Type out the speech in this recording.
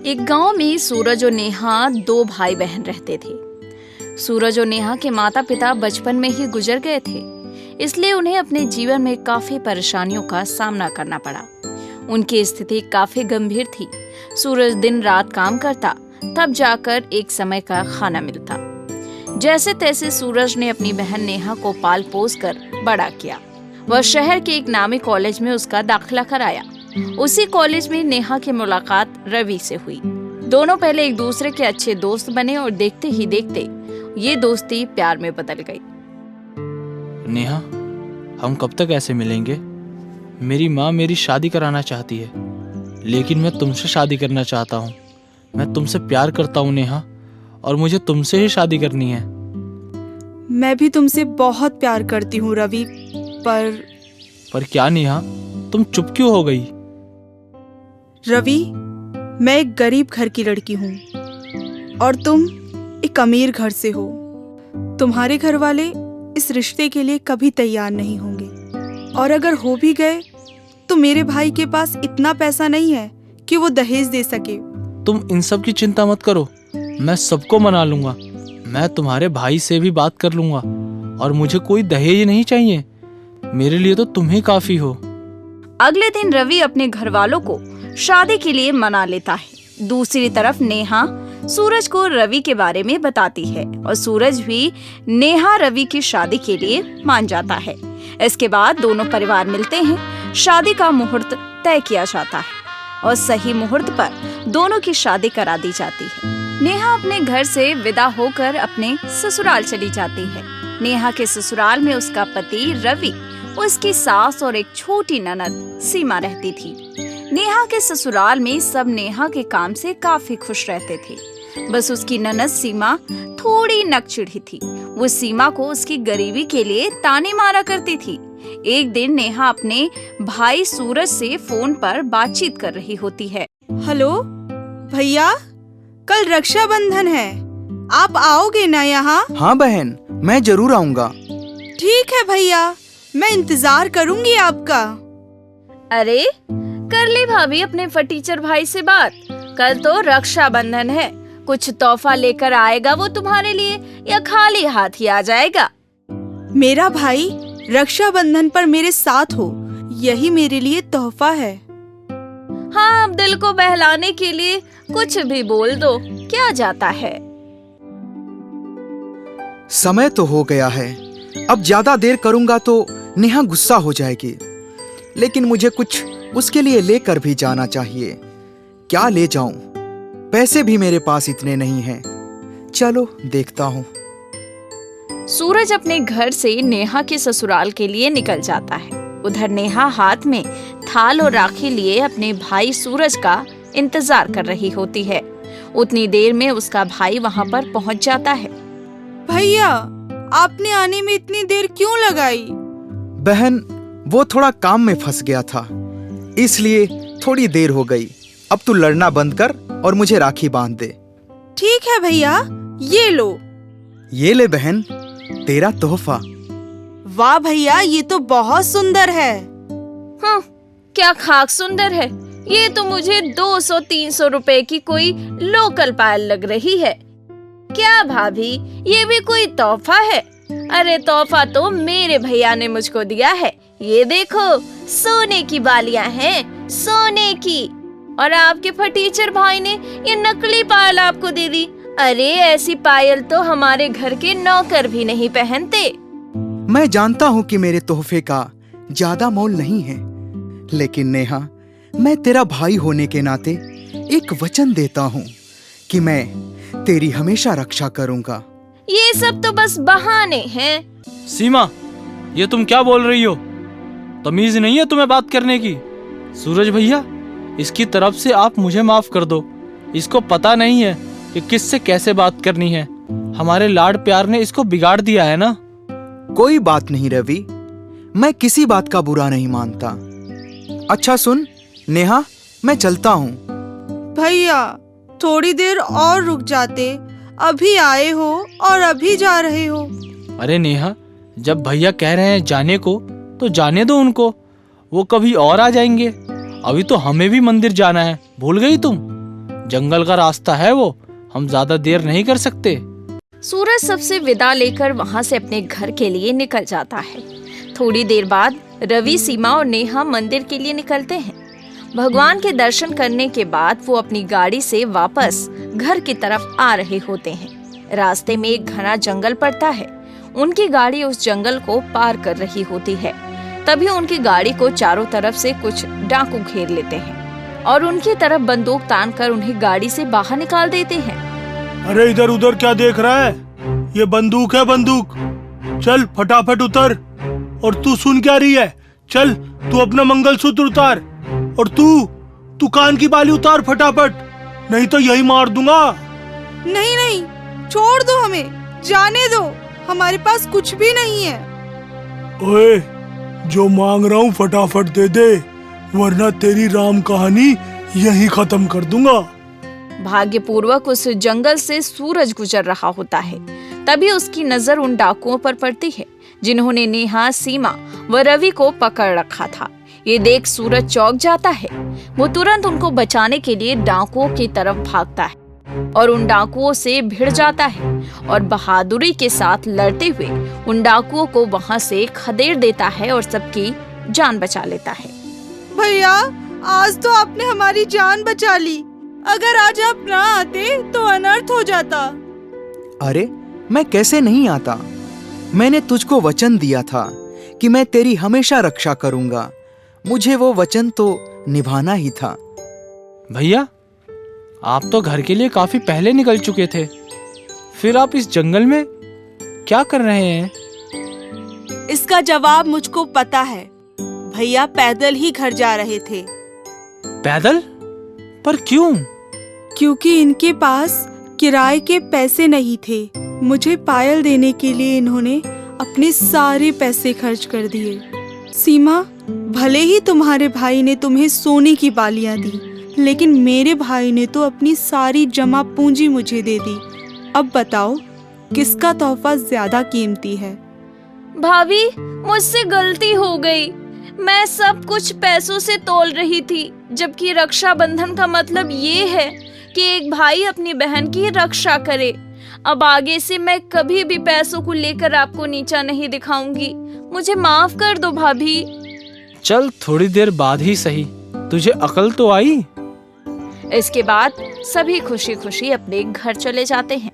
एक गांव में सूरज और नेहा दो भाई बहन रहते थे। सूरज और नेहा के माता पिता बचपन में ही गुजर गए थे, इसलिए उन्हें अपने जीवन में काफी परेशानियों का सामना करना पड़ा। उनकी स्थिति काफी गंभीर थी। सूरज दिन रात काम करता, तब जाकर एक समय का खाना मिलता। जैसे तैसे सूरज ने अपनी बहन नेहा को पाल पोस कर बड़ा किया। वह शहर के एक नामी कॉलेज में उसका दाखिला कराया। उसी कॉलेज में नेहा की मुलाकात रवि से हुई। दोनों पहले एक दूसरे के अच्छे दोस्त बने और देखते ही देखते ये दोस्ती प्यार में बदल गई। नेहा, हम कब तक ऐसे मिलेंगे? मेरी माँ मेरी शादी कराना चाहती है, लेकिन मैं तुमसे शादी करना चाहता हूँ। मैं तुमसे प्यार करता हूँ नेहा, और मुझे तुमसे ही शादी करनी है। मैं भी तुमसे बहुत प्यार करती हूँ रवि, पर क्या नेहा, तुम चुप क्यों हो गई? रवि, मैं एक गरीब घर की लड़की हूँ और तुम एक अमीर घर से हो। तुम्हारे घर वाले इस रिश्ते के लिए कभी तैयार नहीं होंगे, और अगर हो भी गए तो मेरे भाई के पास इतना पैसा नहीं है कि वो दहेज दे सके। तुम इन सब की चिंता मत करो, मैं सबको मना लूंगा। मैं तुम्हारे भाई से भी बात कर लूंगा, और मुझे कोई दहेज नहीं चाहिए। मेरे लिए तो तुम ही काफी हो। अगले दिन रवि अपने घर वालों को शादी के लिए मना लेता है। दूसरी तरफ नेहा सूरज को रवि के बारे में बताती है, और सूरज भी नेहा रवि की शादी के लिए मान जाता है। इसके बाद दोनों परिवार मिलते हैं। शादी का मुहूर्त तय किया जाता है और सही मुहूर्त पर दोनों की शादी करा दी जाती है। नेहा अपने घर से विदा होकर अपने ससुराल चली जाती है। नेहा के ससुराल में उसका पति रवि, उसकी सास और एक छोटी ननद सीमा रहती थी। नेहा के ससुराल में सब नेहा के काम से काफी खुश रहते थे। बस उसकी ननद सीमा थोड़ी नकचिढ़ी थी। वो सीमा को उसकी गरीबी के लिए ताने मारा करती थी। एक दिन नेहा अपने भाई सूरज से फोन पर बातचीत कर रही होती है। हेलो भैया, कल रक्षाबंधन है, आप आओगे ना यहाँ? हाँ बहन, मैं जरूर आऊँगा। ठीक है भैया, मैं इंतजार करूंगी आपका। अरे कर ली भाभी अपने फटीचर भाई से बात। कल तो रक्षाबंधन है, कुछ तोहफा लेकर आएगा वो तुम्हारे लिए, या खाली हाथ ही आ जाएगा? मेरा भाई रक्षाबंधन पर मेरे साथ हो, यही मेरे लिए तोहफा है। हाँ, अब दिल को बहलाने के लिए कुछ भी बोल दो, क्या जाता है। समय तो हो गया है, अब ज्यादा देर करूंगा तो नेहा गुस्सा हो जाएगी। लेकिन मुझे कुछ उसके लिए लेकर भी जाना चाहिए। क्या ले जाऊं? पैसे भी मेरे पास इतने नहीं हैं। चलो देखता हूं। सूरज अपने घर से नेहा के ससुराल के लिए निकल जाता है। उधर नेहा हाथ में थाल और राखी लिए अपने भाई सूरज का इंतजार कर रही होती है। उतनी देर में उसका भाई वहां पर पहुंच जाता है। भैया, आपने आने में इतनी देर क्यों लगाई? बहन, वो थोड़ा काम में फंस गया था, इसलिए थोड़ी देर हो गई। अब तू लड़ना बंद कर और मुझे राखी बांध दे। ठीक है भैया, ये लो। ये ले बहन, तेरा तोहफा। वाह भैया, ये तो बहुत सुंदर है। हाँ, क्या खाक सुंदर है। ये तो मुझे 200-300 रुपए की कोई लोकल पायल लग रही है। क्या भाभी, ये भी कोई तोहफा है? अरे तोहफा तो मेरे भैया ने मुझको दिया है। ये देखो, सोने की बालियां हैं, सोने की। और आपके फटीचर भाई ने ये नकली पायल आपको दे दी। अरे ऐसी पायल तो हमारे घर के नौकर भी नहीं पहनते। मैं जानता हूँ कि मेरे तोहफे का ज्यादा मोल नहीं है, लेकिन नेहा, मैं तेरा भाई होने के नाते एक वचन देता हूँ कि मैं तेरी हमेशा रक्षा करूँगा। ये सब तो बस बहाने हैं। सीमा, ये तुम क्या बोल रही हो? तमीज नहीं है तुम्हें बात करने की? सूरज भैया, इसकी तरफ से आप मुझे माफ कर दो। इसको पता नहीं है कि किससे कैसे बात करनी है। हमारे लाड प्यार ने इसको बिगाड़ दिया है ना। कोई बात नहीं रवि, मैं किसी बात का बुरा नहीं मानता। अच्छा सुन नेहा, मैं चलता हूँ। भैया, थोड़ी देर और रुक जाते। अभी आए हो और अभी जा रहे हो। अरे नेहा, जब भैया कह रहे हैं जाने को तो जाने दो उनको। वो कभी और आ जाएंगे। अभी तो हमें भी मंदिर जाना है, भूल गई तुम? जंगल का रास्ता है वो, हम ज्यादा देर नहीं कर सकते। सूरज सबसे विदा लेकर वहाँ से अपने घर के लिए निकल जाता है। थोड़ी देर बाद रवि, सीमा और नेहा मंदिर के लिए निकलते हैं। भगवान के दर्शन करने के बाद वो अपनी गाड़ी से वापस घर की तरफ आ रहे होते हैं। रास्ते में एक घना जंगल पड़ता है। उनकी गाड़ी उस जंगल को पार कर रही होती है। तभी उनकी गाड़ी को चारों तरफ से कुछ डाकू घेर लेते हैं और उनकी तरफ बंदूक तानकर उन्हें गाड़ी से बाहर निकाल देते हैं। अरे इधर उधर क्या देख रहा है? ये बंदूक है, बंदूक। चल फटाफट उतर। और तू सुन क्या रही है? चल तू अपना मंगलसूत्र उतार। और तू कान की बाली उतार फटाफट, नहीं तो यही मार दूंगा। नहीं नहीं, छोड़ दो हमें, जाने दो, हमारे पास कुछ भी नहीं है। ओए, जो मांग रहा हूँ फटाफट दे दे, वरना तेरी राम कहानी यही खत्म कर दूंगा। भाग्यपूर्वक उस जंगल से सूरज गुजर रहा होता है। तभी उसकी नजर उन डाकुओं पर पड़ती है जिन्होंने नेहा, सीमा व रवि को पकड़ रखा था। ये देख सूरज चौंक जाता है। वो तुरंत उनको बचाने के लिए डाकुओं की तरफ भागता है और उन डाकुओं से भिड़ जाता है और बहादुरी के साथ लड़ते हुए उन डाकुओं को वहां से खदेड़ देता है और सबकी जान बचा लेता है। भैया, आज तो आपने हमारी जान बचा ली। अगर आज आप ना आते तो अनर्थ हो जाता। अरे मैं कैसे नहीं आता? मैंने तुझको वचन दिया था कि मैं तेरी हमेशा रक्षा करूंगा। मुझे वो वचन तो निभाना ही था। भैया, आप तो घर के लिए काफी पहले निकल चुके थे, फिर आप इस जंगल में क्या कर रहे हैं? इसका जवाब मुझको पता है। भैया पैदल ही घर जा रहे थे। पैदल? पर क्यों? क्योंकि इनके पास किराए के पैसे नहीं थे। मुझे पायल देने के लिए इन्होंने अपने सारे पैसे खर्च कर दिए। सीमा, भले ही तुम्हारे भाई ने तुम्हें सोने की बालियां दी, लेकिन मेरे भाई ने तो अपनी सारी जमा पूंजी मुझे दे दी। अब बताओ किसका तोहफा ज्यादा कीमती है? भाभी, मुझसे गलती हो गई। मैं सब कुछ पैसों से तोल रही थी, जबकि रक्षाबंधन का मतलब ये है कि एक भाई अपनी बहन की रक्षा करे। अब आगे से मैं कभी भी पैसों को लेकर आपको नीचा नहीं दिखाऊंगी। मुझे माफ कर दो भाभी। चल थोड़ी देर बाद ही सही, तुझे अकल तो आई। इसके बाद सभी खुशी खुशी अपने घर चले जाते हैं।